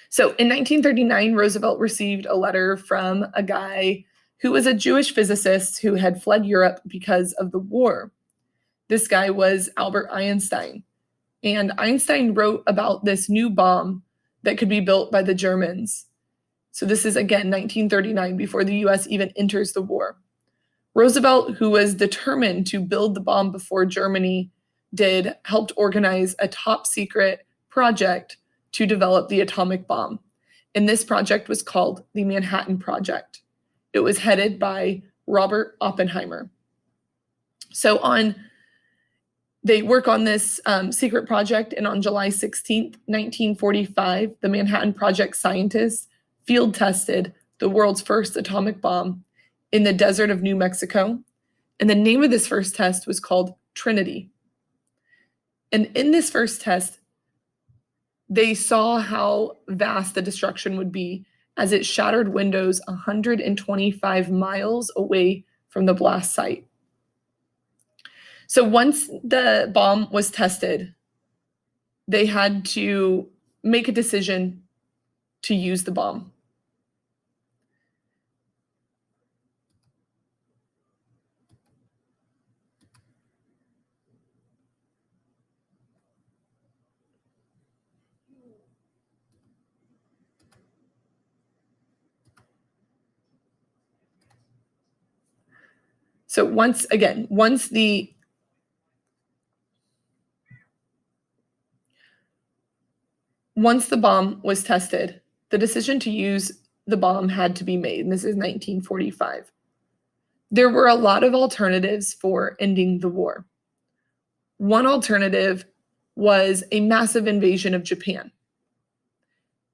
So in 1939, Roosevelt received a letter from a guy who was a Jewish physicist who had fled Europe because of the war. This guy was Albert Einstein. And Einstein wrote about this new bomb that could be built by the Germans. So this is, again, 1939, before the US even enters the war. Roosevelt, who was determined to build the bomb before Germany did, helped organize a top secret project to develop the atomic bomb. And this project was called the Manhattan Project. It was headed by Robert Oppenheimer. So they work on this secret project, and on July 16th, 1945, the Manhattan Project scientists field tested the world's first atomic bomb in the desert of New Mexico. And the name of this first test was called Trinity. And in this first test, they saw how vast the destruction would be as it shattered windows 125 miles away from the blast site. So once the bomb was tested, they had to make a decision to use the bomb. So once the bomb was tested, the decision to use the bomb had to be made, and this is 1945. There were a lot of alternatives for ending the war. One alternative was a massive invasion of Japan.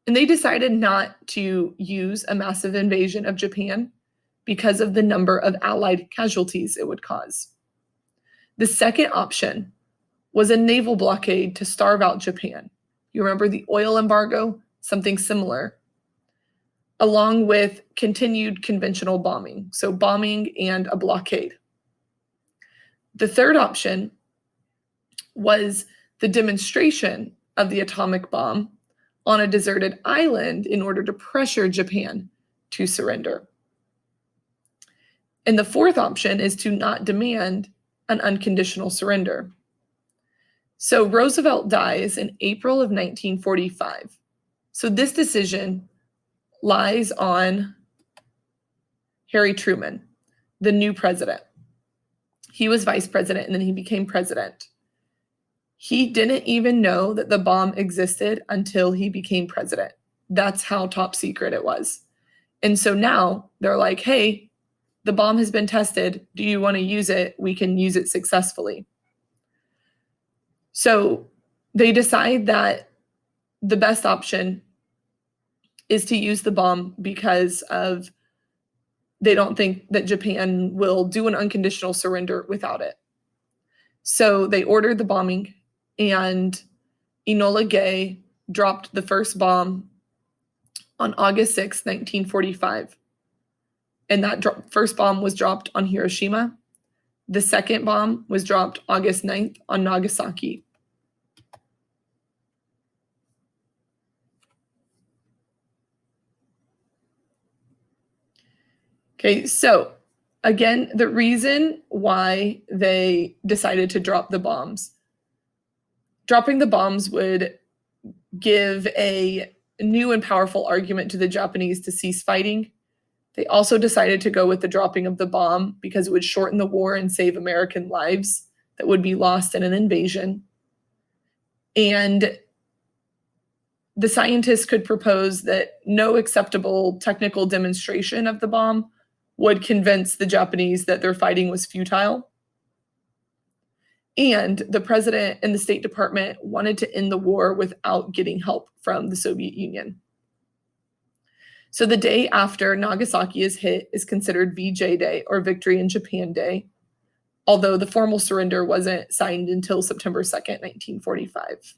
And they decided not to use a massive invasion of Japan because of the number of Allied casualties it would cause. The second option was a naval blockade to starve out Japan. You remember the oil embargo? Something similar. Along with continued conventional bombing, so bombing and a blockade. The third option was the demonstration of the atomic bomb on a deserted island in order to pressure Japan to surrender. And the fourth option is to not demand an unconditional surrender. So Roosevelt dies in April of 1945. So this decision lies on Harry Truman, the new president. He was vice president and then he became president. He didn't even know that the bomb existed until he became president. That's how top secret it was. And so now they're like, hey, the bomb has been tested. Do you want to use it? We can use it successfully. So they decide that the best option is to use the bomb because of they don't think that Japan will do an unconditional surrender without it. So they ordered the bombing, and Enola Gay dropped the first bomb on August 6, 1945. And that first bomb was dropped on Hiroshima. The second bomb was dropped August 9th on Nagasaki. Okay, so again, the reason why they decided to drop the bombs. Dropping the bombs would give a new and powerful argument to the Japanese to cease fighting. They also decided to go with the dropping of the bomb because it would shorten the war and save American lives that would be lost in an invasion. And the scientists could propose that no acceptable technical demonstration of the bomb would convince the Japanese that their fighting was futile. And the president and the State Department wanted to end the war without getting help from the Soviet Union. So the day after Nagasaki is hit is considered VJ Day, or Victory in Japan Day, although the formal surrender wasn't signed until September 2nd, 1945.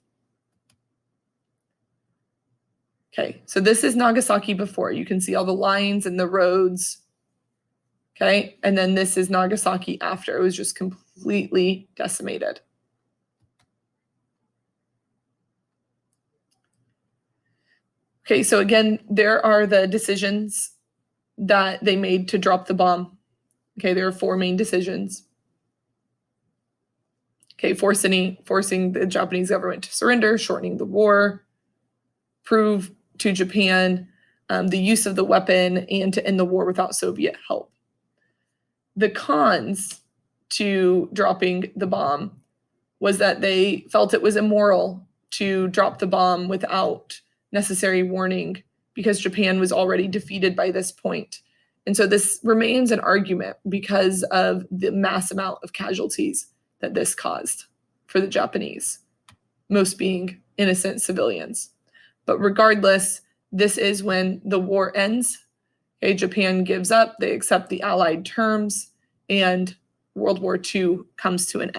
Okay, so this is Nagasaki before. You can see all the lines and the roads. Okay, and then this is Nagasaki after. It was just completely decimated. Okay, so again, there are the decisions that they made to drop the bomb. Okay, there are four main decisions. Okay, forcing the Japanese government to surrender, shortening the war, prove to Japan the use of the weapon, and to end the war without Soviet help. The cons to dropping the bomb was that they felt it was immoral to drop the bomb without necessary warning because Japan was already defeated by this point. And so this remains an argument because of the mass amount of casualties that this caused for the Japanese, most being innocent civilians. But regardless, this is when the war ends. Okay, Japan gives up, they accept the Allied terms, and World War II comes to an end.